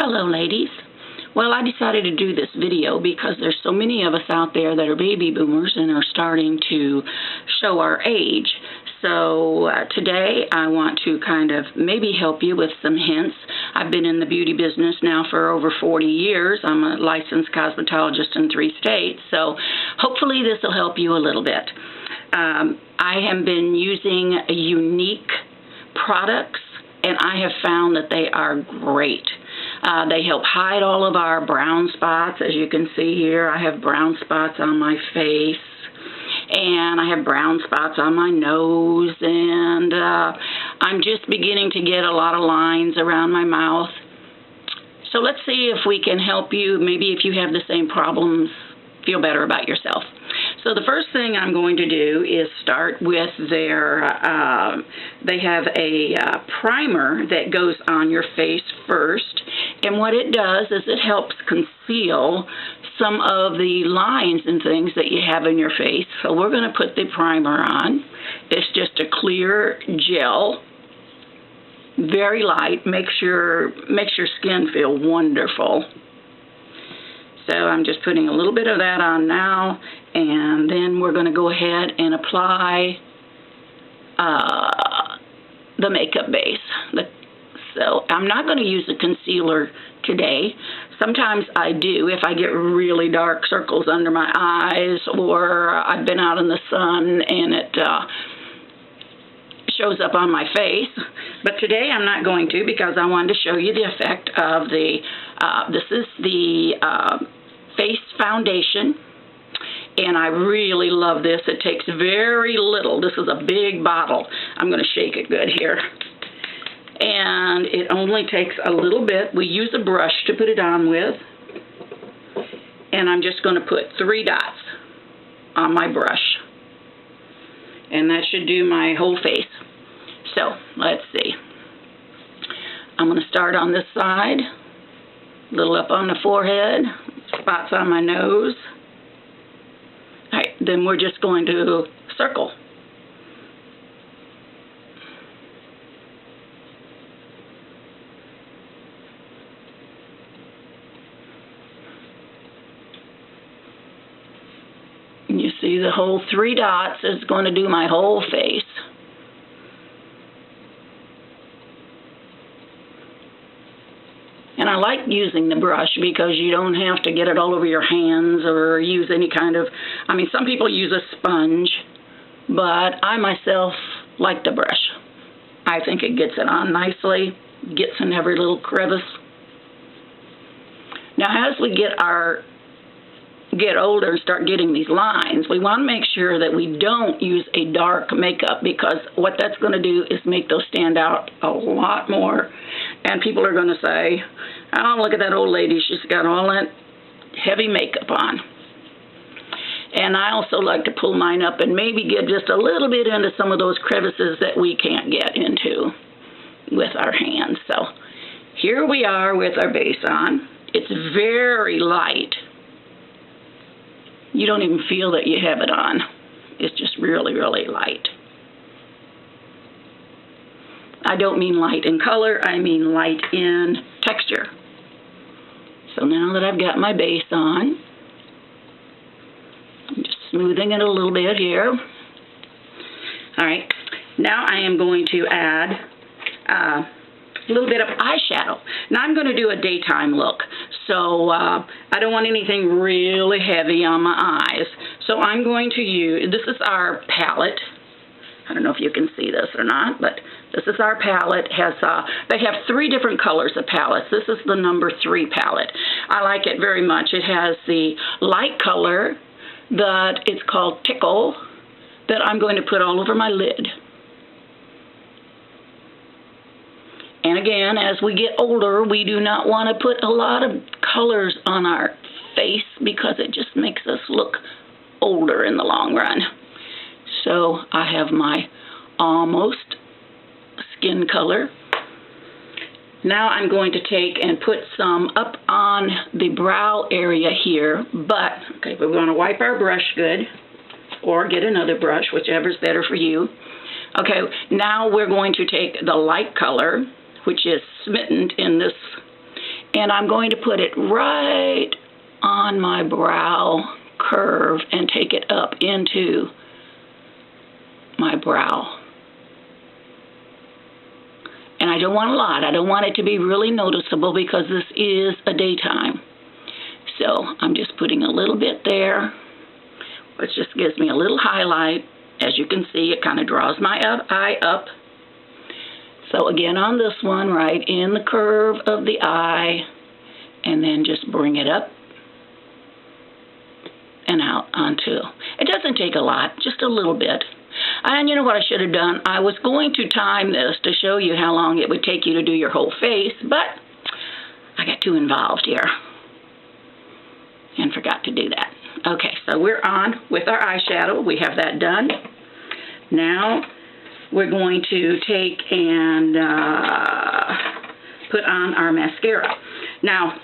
Hello ladies. Well, I decided to do this video because there's so many of us out there that are baby boomers and are starting to show our age. So today I want to kind of maybe help you with some hints. I've been in the beauty business now for over 40 years. I'm a licensed cosmetologist in 3 states, so hopefully this will help you a little bit. I have been using younique products, and I have found that they are great. They help hide all of our brown spots. As you can see here, I have brown spots on my face, and I have brown spots on my nose, and I'm just beginning to get a lot of lines around my mouth. So let's see if we can help you. Maybe if you have the same problems, feel better about yourself. So the first thing I'm going to do is start with their, they have a primer that goes on your face first, and what it does is it helps conceal some of the lines and things that you have in your face. So we're going to put the primer on. It's just a clear gel, very light, makes your skin feel wonderful. So I'm just putting a little bit of that on now, and then we're going to go ahead and apply the makeup base. So I'm not going to use a concealer today. Sometimes I do if I get really dark circles under my eyes, or I've been out in the sun and it shows up on my face. But today I'm not going to, because I wanted to show you the effect of the, this is the face foundation, and I really love this. It takes very little. This is a big bottle. I'm going to shake it good here. And it only takes a little bit. We use a brush to put it on with, and I'm just going to put 3 dots on my brush, and that should do my whole face. So let's see. I'm going to start on this side, a little up on the forehead, spots on my nose. All right, then we're just going to circle. And you see the whole 3 dots is going to do my whole face. And I like using the brush because you don't have to get it all over your hands or use any kind of, I mean, some people use a sponge, but I myself like the brush. I think it gets it on nicely, gets in every little crevice. Now, as we get older and start getting these lines, we want to make sure that we don't use a dark makeup, because what that's going to do is make those stand out a lot more, and people are going to say, oh, look at that old lady, she's got all that heavy makeup on. And I also like to pull mine up and maybe get just a little bit into some of those crevices that we can't get into with our hands. So here we are with our base on. It's very light. You don't even feel that you have it on. It's just really, really light. I don't mean light in color, I mean light in texture. So now that I've got my base on, I'm just smoothing it a little bit here. All right, now I am going to add a little bit of eyeshadow. Now I'm going to do a daytime look, so I don't want anything really heavy on my eyes. So I'm going to use, this is our palette. I don't know if you can see this or not, but this is our palette. They have 3 different colors of palettes. This is the number 3 palette. I like it very much. It has the light color that it's called Tickle, that I'm going to put all over my lid. And again, as we get older, we do not want to put a lot of colors on our face because it just makes us look older in the long run. So I have my almost skin color. Now I'm going to take and put some up on the brow area here, but, okay, we're going to wipe our brush good, or get another brush, whichever's better for you. Okay, now we're going to take the light color, which is smitten in this, And I'm going to put it right on my brow curve and take it up into my brow. And I don't want a lot. I don't want it to be really noticeable because this is a daytime. So I'm just putting a little bit there, which just gives me a little highlight. As you can see, it kind of draws my eye up. So again, on this one, right in the curve of the eye, and then just bring it up and out onto. It doesn't take a lot, just a little bit. And you know what I should have done? I was going to time this to show you how long it would take you to do your whole face, but I got too involved here and forgot to do that. Okay, so we're on with our eyeshadow. We have that done. Now we're going to take and put on our mascara. Now,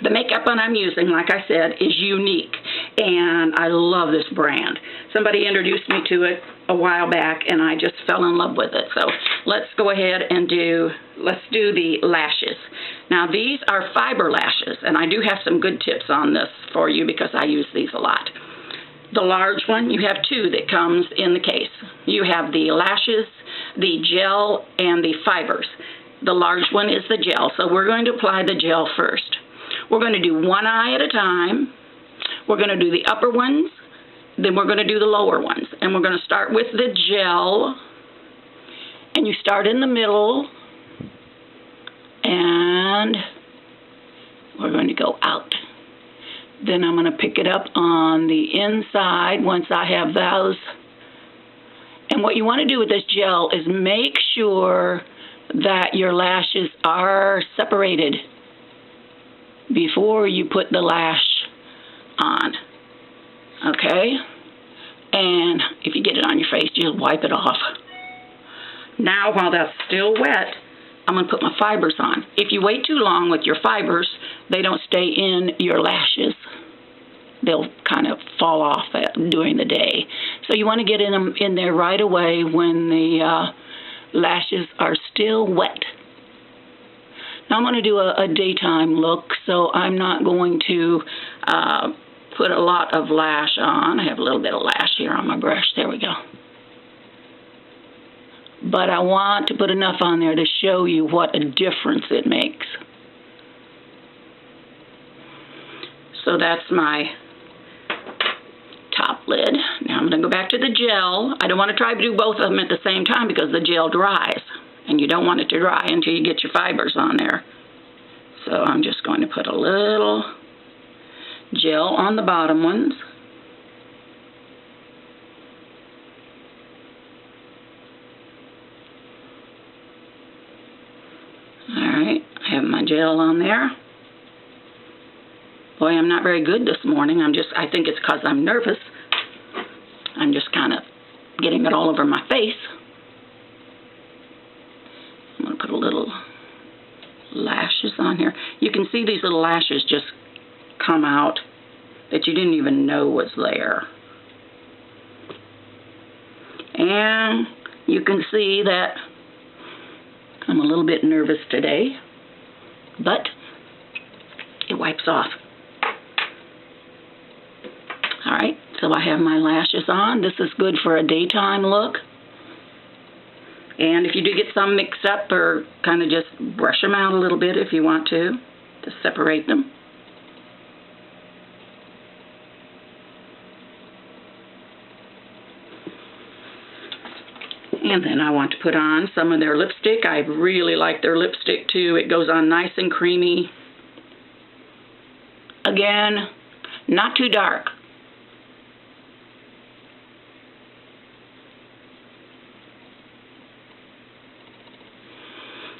the makeup one I'm using, like I said, is Younique, and I love this brand. Somebody introduced me to it a while back, and I just fell in love with it. So let's go ahead and do the lashes. Now, these are fiber lashes, and I do have some good tips on this for you because I use these a lot. The large one, you have two that comes in the case. You have the lashes, the gel, and the fibers. The large one is the gel, so we're going to apply the gel first. We're going to do one eye at a time. We're going to do the upper ones, then we're going to do the lower ones. And we're going to start with the gel, and you start in the middle, and we're going to go out. Then I'm going to pick it up on the inside once I have those. And what you want to do with this gel is make sure that your lashes are separated before you put the lash on. Okay? And if you get it on your face, just wipe it off. Now, while that's still wet, I'm going to put my fibers on. If you wait too long with your fibers, they don't stay in your lashes. They'll kind of fall off during the day. So you want to get them in there right away when the lashes are still wet. Now I'm going to do a daytime look, so I'm not going to put a lot of lash on. I have a little bit of lash here on my brush. There we go. But I want to put enough on there to show you what a difference it makes. So that's my top lid. Now I'm going to go back to the gel. I don't want to try to do both of them at the same time because the gel dries. And you don't want it to dry until you get your fibers on there. So I'm just going to put a little gel on the bottom ones. Alright, I have my gel on there. Boy, I'm not very good this morning. I think it's because I'm nervous. I'm just kind of getting it all over my face. I'm going to put a little lashes on here. You can see these little lashes just come out that you didn't even know was there. And you can see that I'm a little bit nervous today, but it wipes off. Alright, so I have my lashes on. This is good for a daytime look. And if you do get some mixed up, or kind of just brush them out a little bit if you want to separate them. And then I want to put on some of their lipstick. I really like their lipstick too. It goes on nice and creamy. Again, not too dark.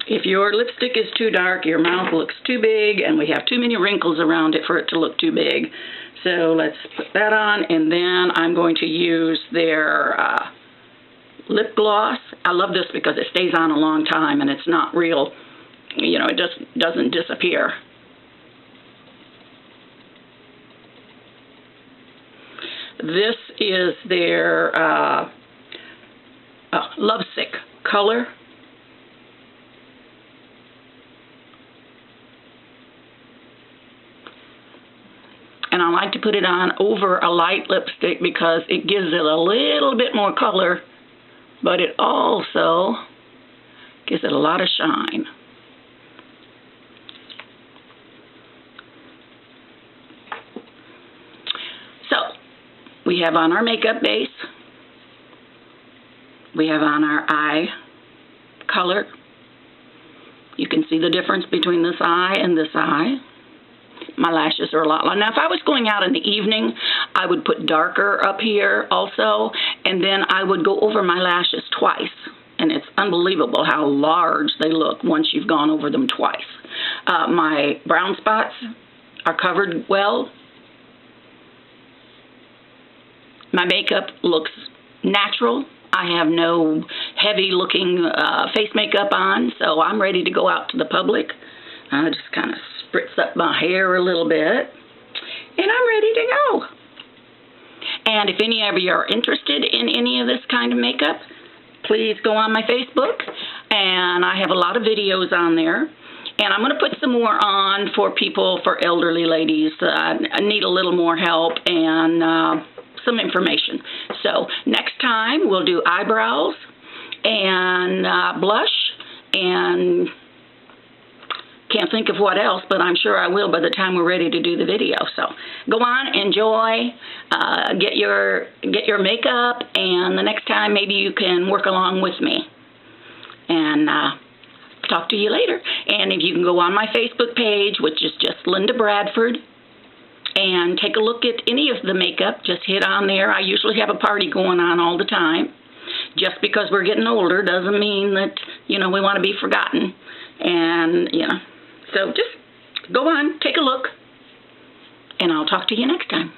If your lipstick is too dark, your mouth looks too big, and we have too many wrinkles around it for it to look too big. So let's put that on, and then I'm going to use their lip gloss. I love this because it stays on a long time, and it's not real, you know, it just doesn't disappear. This is their Lovesick color. And I like to put it on over a light lipstick because it gives it a little bit more color, but it also gives it a lot of shine. So, we have on our makeup base, we have on our eye color. You can see the difference between this eye and this eye. My lashes are a lot long. Now, if I was going out in the evening, I would put darker up here also, and then I would go over my lashes twice. And it's unbelievable how large they look once you've gone over them twice. My brown spots are covered well. My makeup looks natural. I have no heavy-looking face makeup on, so I'm ready to go out to the public. I just kind of spritz up my hair a little bit, and I'm ready to go. And if any of you are interested in any of this kind of makeup, please go on my Facebook, and I have a lot of videos on there. And I'm going to put some more on for people, for elderly ladies that need a little more help and some information. So next time we'll do eyebrows and blush, and can't think of what else, but I'm sure I will by the time we're ready to do the video. So go on, enjoy, get your makeup, and the next time maybe you can work along with me. And talk to you later. And if you can go on my Facebook page, which is just Linda Bradford, and take a look at any of the makeup, just hit on there. I usually have a party going on all the time. Just because we're getting older doesn't mean that, we want to be forgotten. And, so just go on, take a look, and I'll talk to you next time.